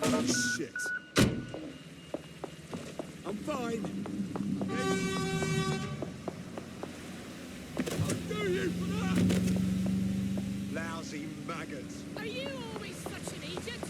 Shit. I'm fine. I'll do you for that! Lousy maggots. Are you always such an idiot?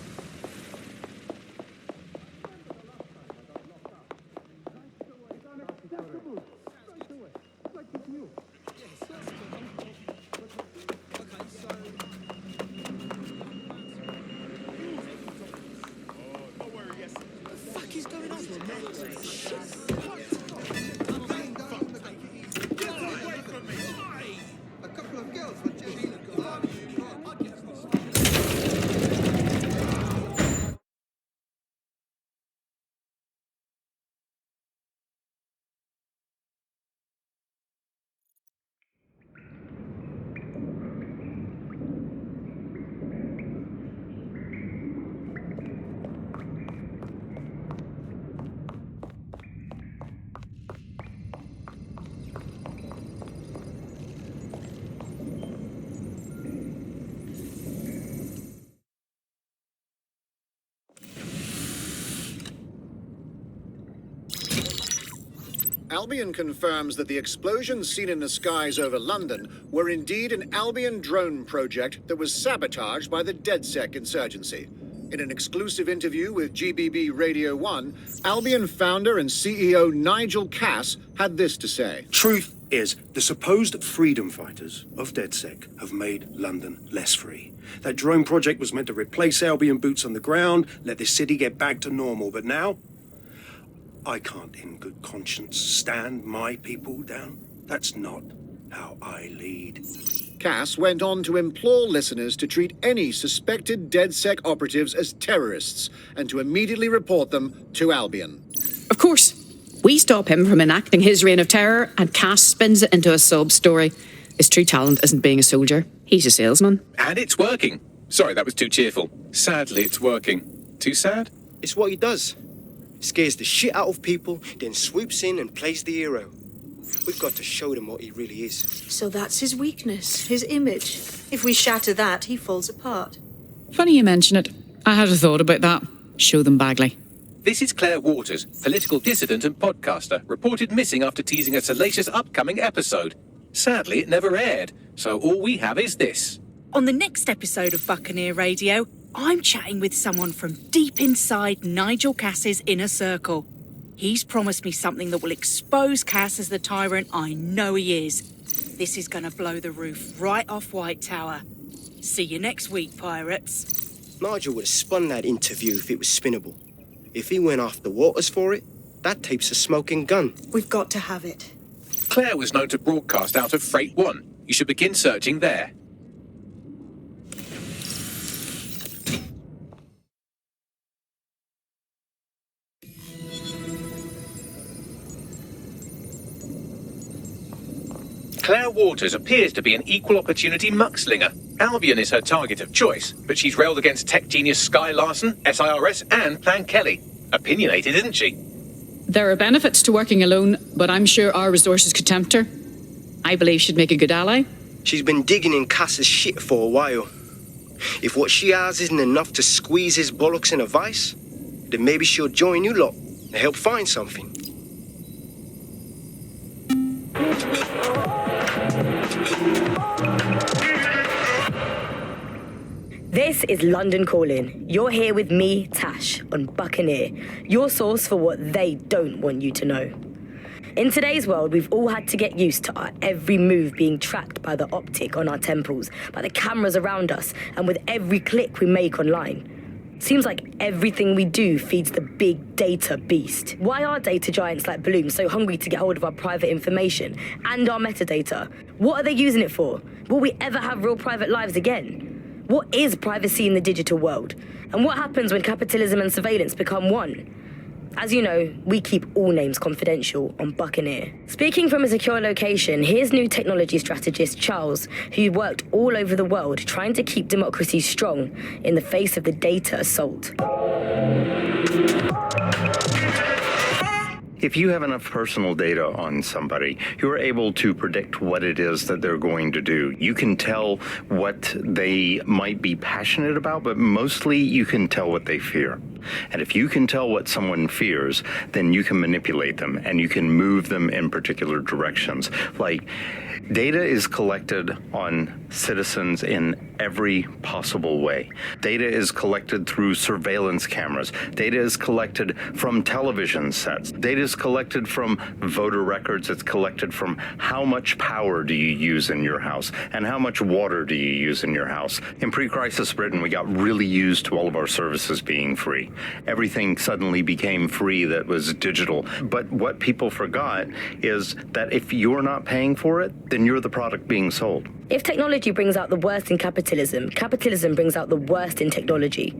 Albion confirms that the explosions seen in the skies over London were indeed an Albion drone project that was sabotaged by the DedSec insurgency. In an exclusive interview with GBB Radio 1, Albion founder and CEO Nigel Cass had this to say. Truth is, the supposed freedom fighters of DedSec have made London less free. That drone project was meant to replace Albion boots on the ground, let the city get back to normal, but now I can't in good conscience stand my people down. That's not how I lead. Cass went on to implore listeners to treat any suspected DedSec operatives as terrorists and to immediately report them to Albion. Of course, we stop him from enacting his reign of terror and Cass spins it into a sob story. His true talent isn't being a soldier, he's a salesman. And it's working. Sorry, that was too cheerful. Sadly, it's working. Too sad? It's what he does. Scares the shit out of people, then swoops in and plays the hero. We've got to show them what he really is. So that's his weakness, his image. If we shatter that, he falls apart. Funny you mention it. I had a thought about that. Show them Bagley. This is Claire Waters, political dissident and podcaster, reported missing after teasing a salacious upcoming episode. Sadly, it never aired, so all we have is this. On the next episode of Buccaneer Radio, I'm chatting with someone from deep inside Nigel Cass's inner circle. He's promised me something that will expose Cass as the tyrant I know he is. This is going to blow the roof right off White Tower. See you next week, pirates. Nigel would have spun that interview if it was spinnable. If he went after Waters for it, that tape's a smoking gun. We've got to have it. Claire was known to broadcast out of Freight 1. You should begin searching there. Claire Waters appears to be an equal opportunity muckslinger. Albion is her target of choice, but she's railed against tech genius Sky Larson, SIRS, and Plan Kelly. Opinionated, isn't she? There are benefits to working alone, but I'm sure our resources could tempt her. I believe she'd make a good ally. She's been digging in Cass's shit for a while. If what she has isn't enough to squeeze his bollocks in a vice, then maybe she'll join you lot and help find something. This is London Calling. You're here with me, Tash, on Buccaneer, your source for what they don't want you to know. In today's world, we've all had to get used to our every move being tracked by the optic on our temples, by the cameras around us, and with every click we make online. Seems like everything we do feeds the big data beast. Why are data giants like Bloom so hungry to get hold of our private information and our metadata? What are they using it for? Will we ever have real private lives again? What is privacy in the digital world? And what happens when capitalism and surveillance become one? As you know, we keep all names confidential on Buccaneer. Speaking from a secure location, here's new technology strategist Charles, who worked all over the world trying to keep democracy strong in the face of the data assault. If you have enough personal data on somebody, you're able to predict what it is that they're going to do. You can tell what they might be passionate about, but mostly you can tell what they fear. And if you can tell what someone fears, then you can manipulate them and you can move them in particular directions. Like, data is collected on citizens in every possible way. Data is collected through surveillance cameras. Data is collected from television sets. Data is collected from voter records. It's collected from how much power do you use in your house and how much water do you use in your house. In pre-crisis Britain, we got really used to all of our services being free. Everything suddenly became free that was digital. But what people forgot is that if you're not paying for it, then you're the product being sold. If technology brings out the worst in capitalism, capitalism brings out the worst in technology.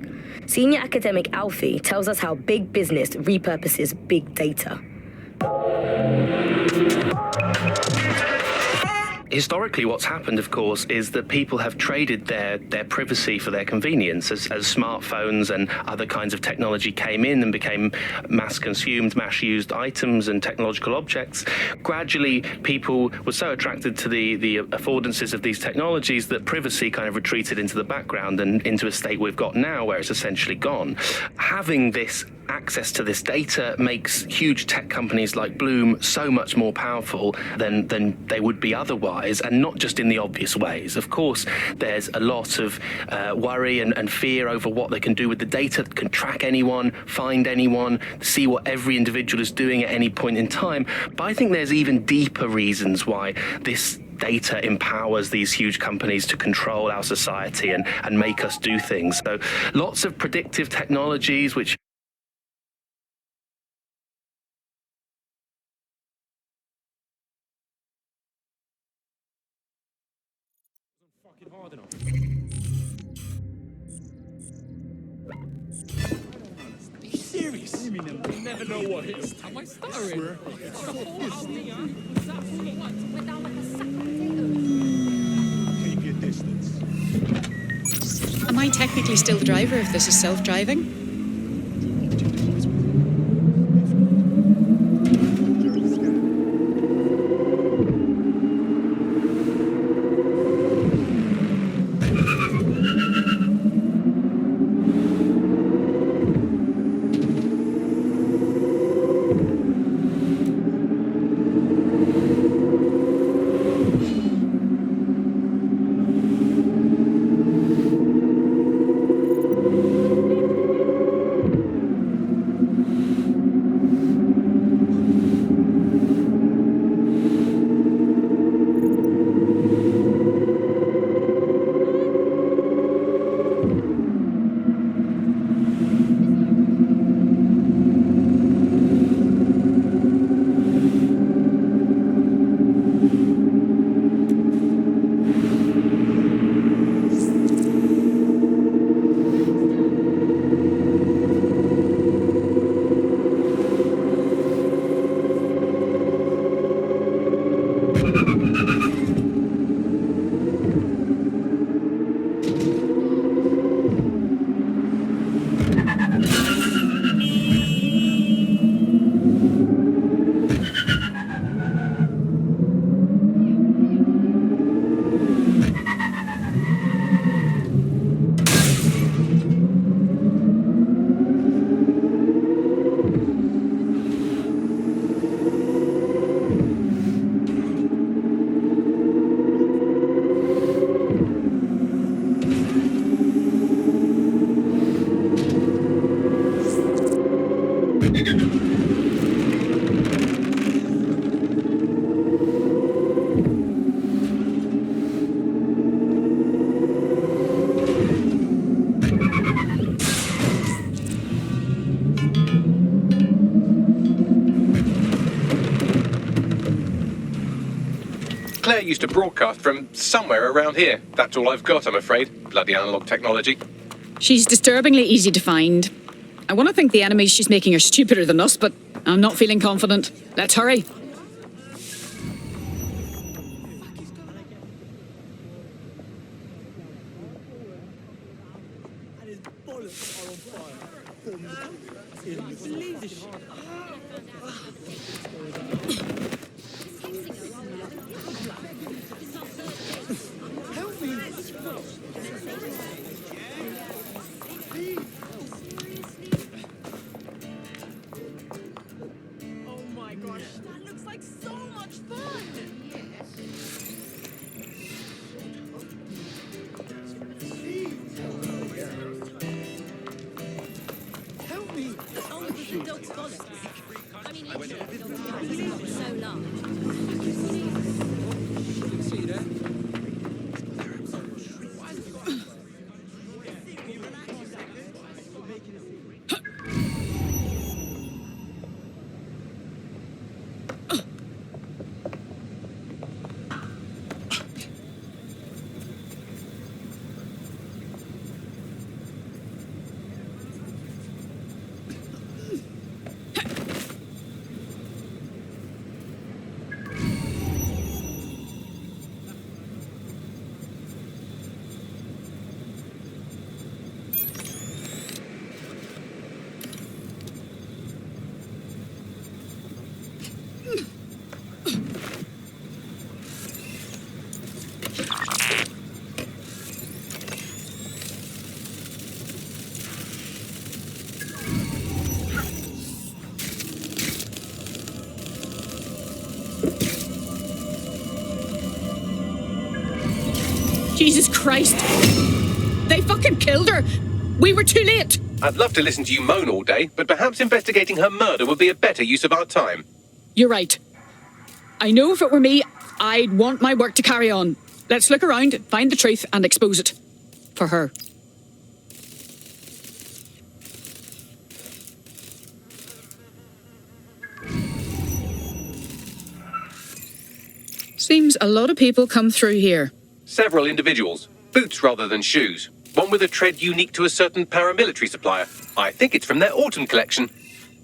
Senior academic Alfie tells us how big business repurposes big data. Historically, what's happened, of course, is that people have traded their privacy for their convenience as smartphones and other kinds of technology came in and became mass-consumed, mass-used items and technological objects. Gradually, people were so attracted to the affordances of these technologies that privacy kind of retreated into the background and into a state we've got now where it's essentially gone. Having this access to this data makes huge tech companies like Bloom so much more powerful than they would be otherwise, and not just in the obvious ways. Of course, there's a lot of worry and fear over what they can do with the data, can track anyone, find anyone, see what every individual is doing at any point in time. But I think there's even deeper reasons why this data empowers these huge companies to control our society and make us do things. So lots of predictive technologies which hard enough. Are you serious? You never know what hits. Am I stuttering? Keep your distance. Am I technically still the driver if this is self-driving? Claire used to broadcast from somewhere around here. That's all I've got, I'm afraid. Bloody analog technology. She's disturbingly easy to find. I want to think the enemies she's making are stupider than us, but I'm not feeling confident. Let's hurry. And his bollocks are on fire. believe this shit. Help me. Oh my gosh, that looks like so much fun! Help me! Oh, the dog's bollocks. I mean, it's so long. See you there. Jesus Christ! They fucking killed her! We were too late! I'd love to listen to you moan all day, but perhaps investigating her murder would be a better use of our time. You're right. I know if it were me, I'd want my work to carry on. Let's look around, find the truth, and expose it. For her. Seems a lot of people come through here. Several individuals. Boots rather than shoes. One with a tread unique to a certain paramilitary supplier. I think it's from their autumn collection.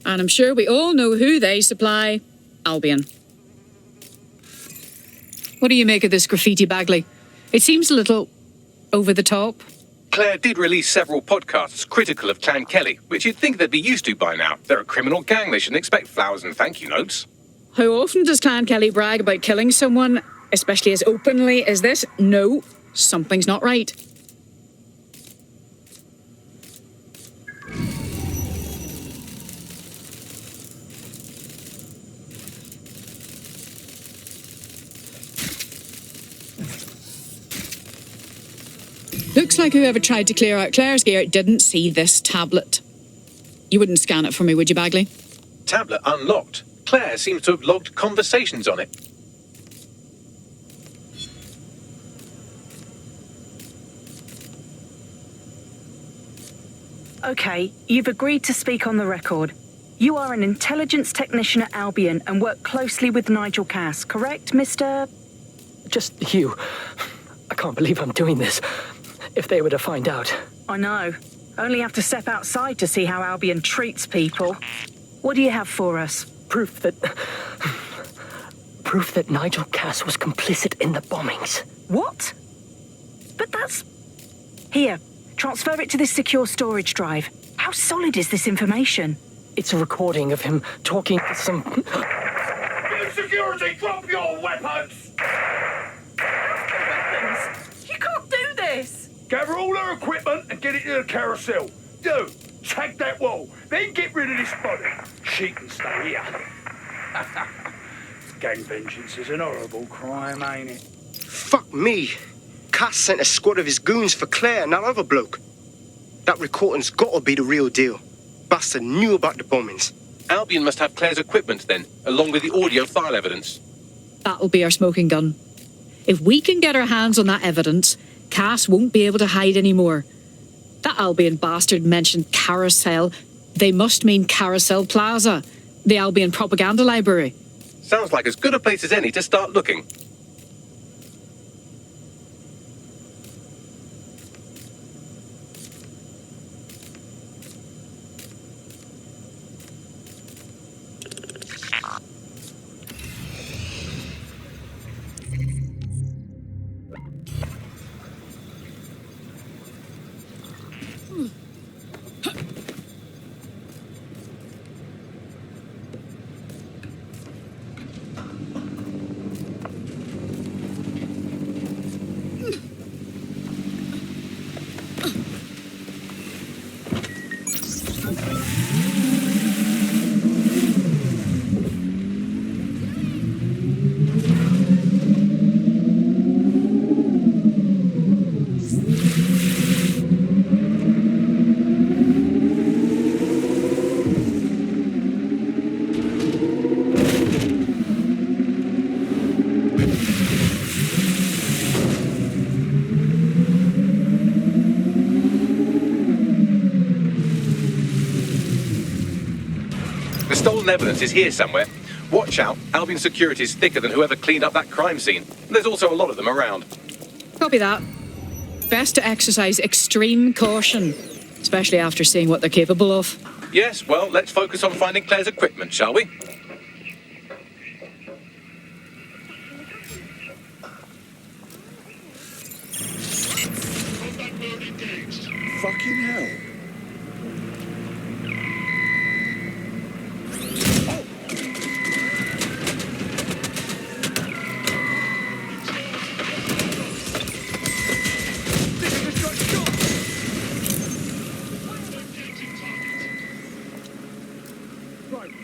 And I'm sure we all know who they supply. Albion. What do you make of this graffiti, Bagley? It seems a little over the top. Claire did release several podcasts critical of Clan Kelly, which you'd think they'd be used to by now. They're a criminal gang, they shouldn't expect flowers and thank you notes. How often does Clan Kelly brag about killing someone, especially as openly as this? No, something's not right. Looks like whoever tried to clear out Claire's gear didn't see this tablet. You wouldn't scan it for me, would you, Bagley? Tablet unlocked. Claire seems to have logged conversations on it. Okay, you've agreed to speak on the record. You are an intelligence technician at Albion and work closely with Nigel Cass, correct, Mr...? Just Hugh. I can't believe I'm doing this. If they were to find out. I know. Only have to step outside to see how Albion treats people. What do you have for us? Proof that Nigel Cass was complicit in the bombings. What? But that's... Here, transfer it to this secure storage drive. How solid is this information? It's a recording of him talking to some... Security, drop your weapons! You can't do this! Gather all her equipment and get it to the carousel. You, tag that wall, then get rid of this body. She can stay here. Gang vengeance is an horrible crime, ain't it? Fuck me. Cass sent a squad of his goons for Claire and that other bloke. That recording's gotta be the real deal. Bastard knew about the bombings. Albion must have Claire's equipment then, along with the audio file evidence. That'll be our smoking gun. If we can get our hands on that evidence, Cass won't be able to hide anymore. That Albion bastard mentioned Carousel. They must mean Carousel Plaza, the Albion propaganda library. Sounds like as good a place as any to start looking. The stolen evidence is here somewhere. Watch out, Albion security is thicker than whoever cleaned up that crime scene. There's also a lot of them around. Copy that. Best to exercise extreme caution, especially after seeing what they're capable of. Yes, well, let's focus on finding Claire's equipment, shall we? Fucking hell.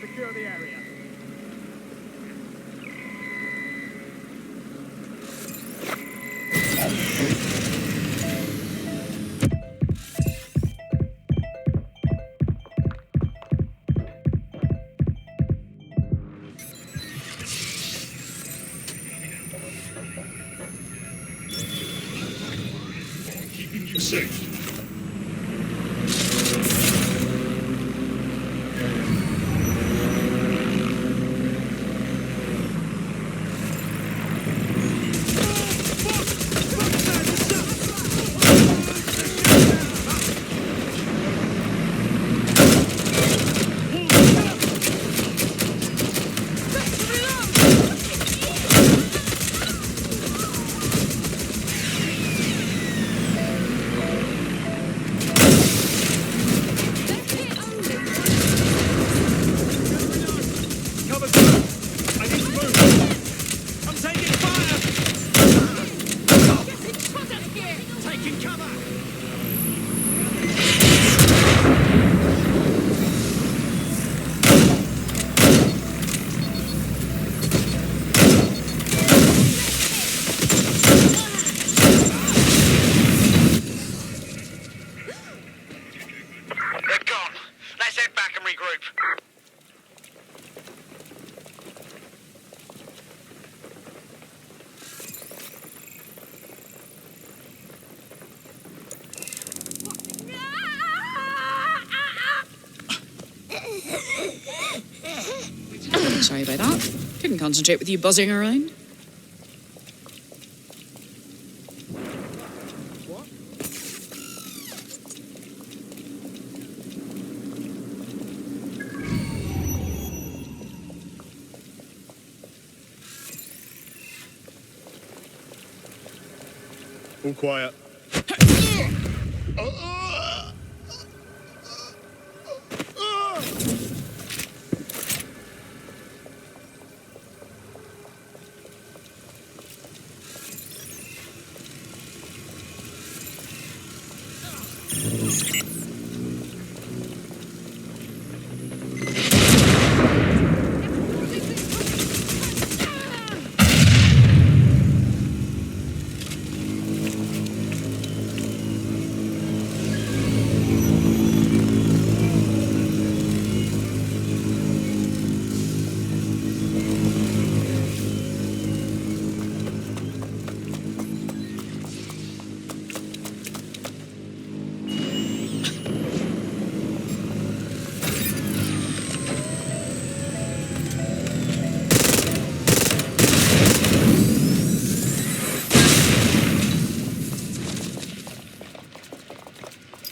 Secure the area. Keeping you safe. Sorry about that. Couldn't concentrate with you buzzing around. All quiet.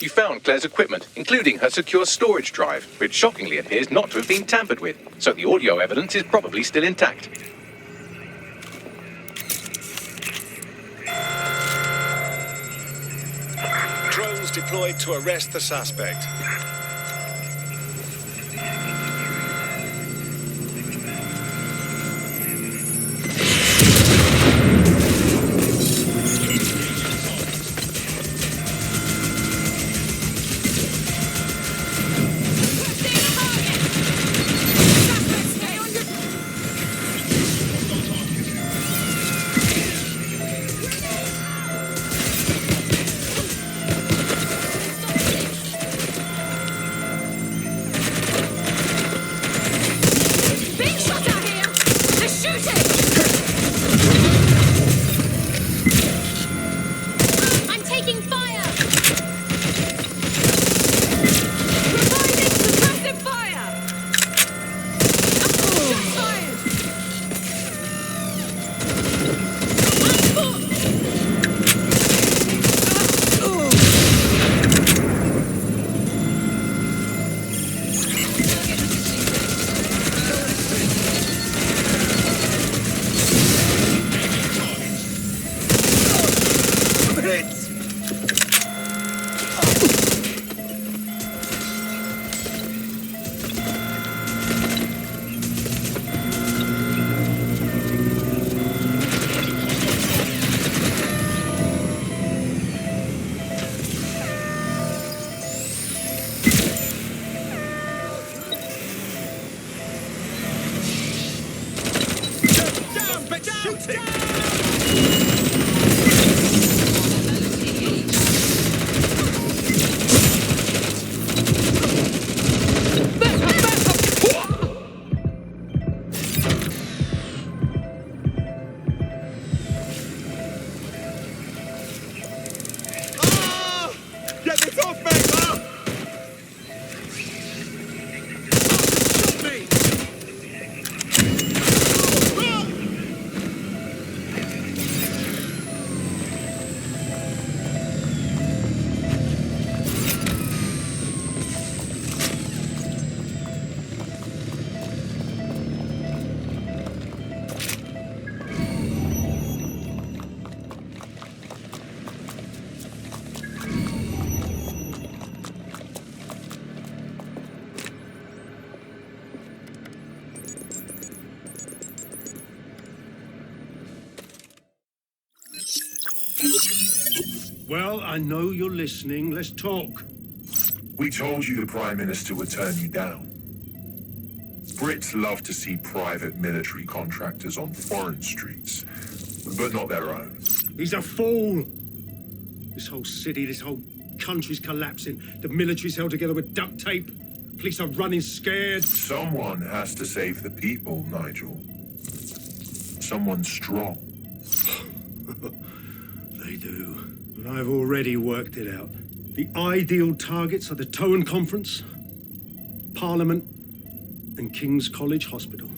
You found Claire's equipment, including her secure storage drive, which shockingly appears not to have been tampered with, so the audio evidence is probably still intact. Drones deployed to arrest the suspect. Shoot it! Get this off me! Ah! Shoot me! Well, I know you're listening. Let's talk. We told you the Prime Minister would turn you down. Brits love to see private military contractors on foreign streets, but not their own. He's a fool. This whole city, this whole country's collapsing. The military's held together with duct tape. Police are running scared. Someone has to save the people, Nigel. Someone strong. They do. And I've already worked it out. The ideal targets are the Towan Conference, Parliament, and King's College Hospital.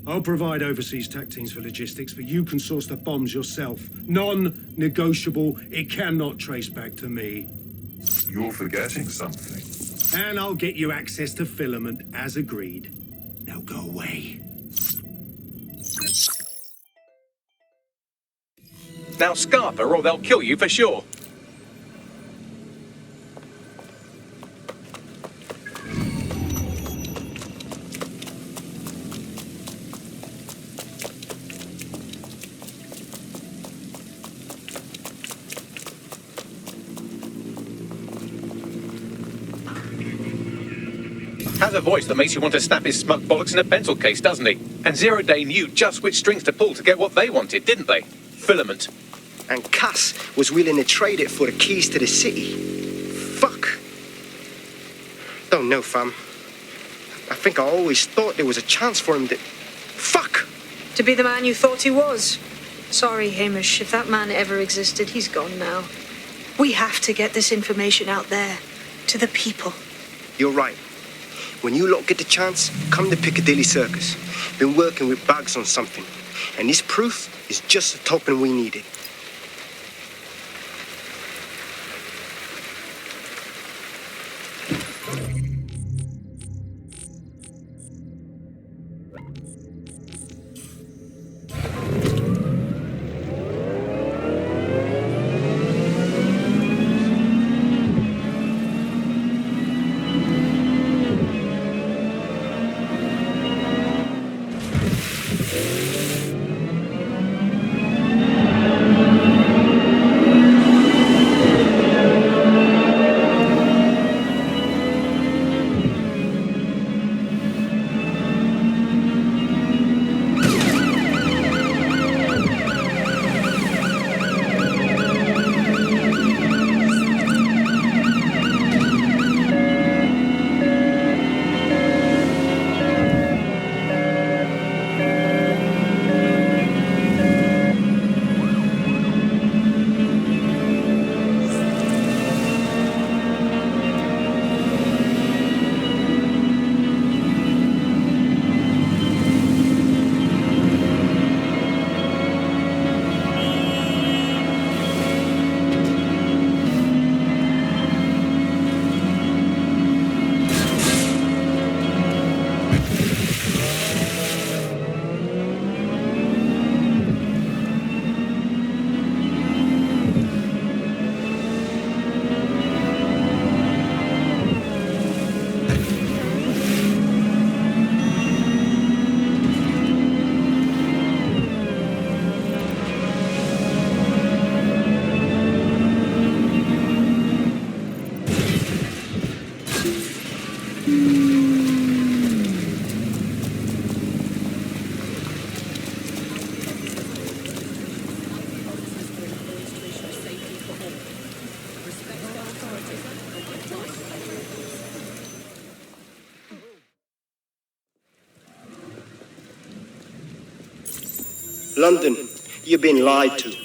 I'll provide overseas tac teams for logistics, but you can source the bombs yourself. Non-negotiable. It cannot trace back to me. You're forgetting something. And I'll get you access to filament, as agreed. Now go away. Now scarper or they'll kill you for sure. Has a voice that makes you want to snap his smug bollocks in a pencil case, doesn't he? And Zero Day knew just which strings to pull to get what they wanted, didn't they? Filament. And Cass was willing to trade it for the keys to the city. Fuck. Don't know, fam. I think I always thought there was a chance for him to... Fuck! To be the man you thought he was. Sorry, Hamish. If that man ever existed, he's gone now. We have to get this information out there. To the people. You're right. When you lot get the chance, come to Piccadilly Circus. Been working with Bags on something. And this proof is just the token we needed. London, you've been lied to.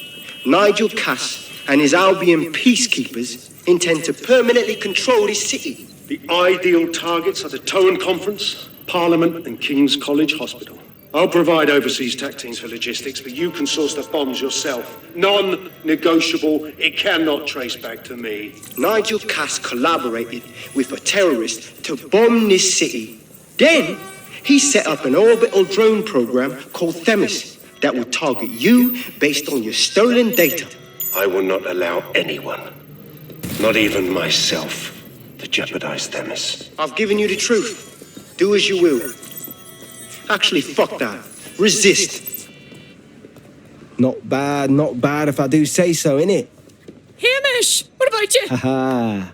Nigel Cass and his Albion peacekeepers intend to permanently control this city. The ideal targets are the Towan Conference, Parliament and King's College Hospital. I'll provide overseas tech teams for logistics, but you can source the bombs yourself. Non-negotiable. It cannot trace back to me. Nigel Cass collaborated with a terrorist to bomb this city. Then, he set up an orbital drone program called Themis that will target you based on your stolen data. I will not allow anyone, not even myself, to jeopardize Themis. I've given you the truth. Do as you will. Actually, fuck that. Resist. Not bad if I do say so, innit? Hamish, what about you? Haha.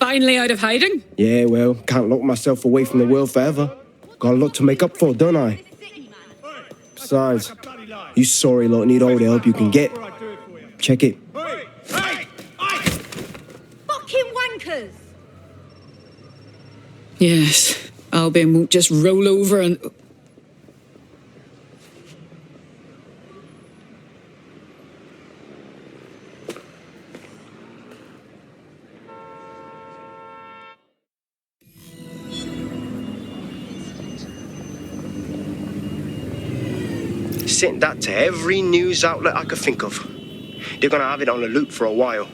Finally out of hiding? Yeah, well, can't lock myself away from the world forever. Got a lot to make up for, don't I? Besides, you sorry lot need all the help you can get. Check it. Fucking wankers! Yes, Albion won't just roll over and... Sent that to every news outlet I could think of. They're gonna have it on the loop for a while.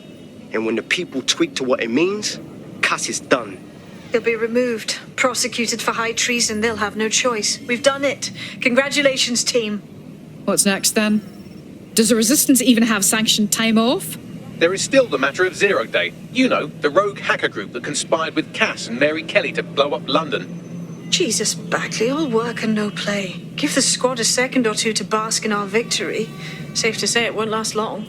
And when the people tweak to what it means, Cass is done. He'll be removed, prosecuted for high treason. They'll have no choice. We've done it. Congratulations, team. What's next, then? Does the Resistance even have sanctioned time off? There is still the matter of Zero Day. You know, the rogue hacker group that conspired with Cass and Mary Kelly to blow up London. Jesus, Bagley, all work and no play. Give the squad a second or two to bask in our victory. Safe to say it won't last long.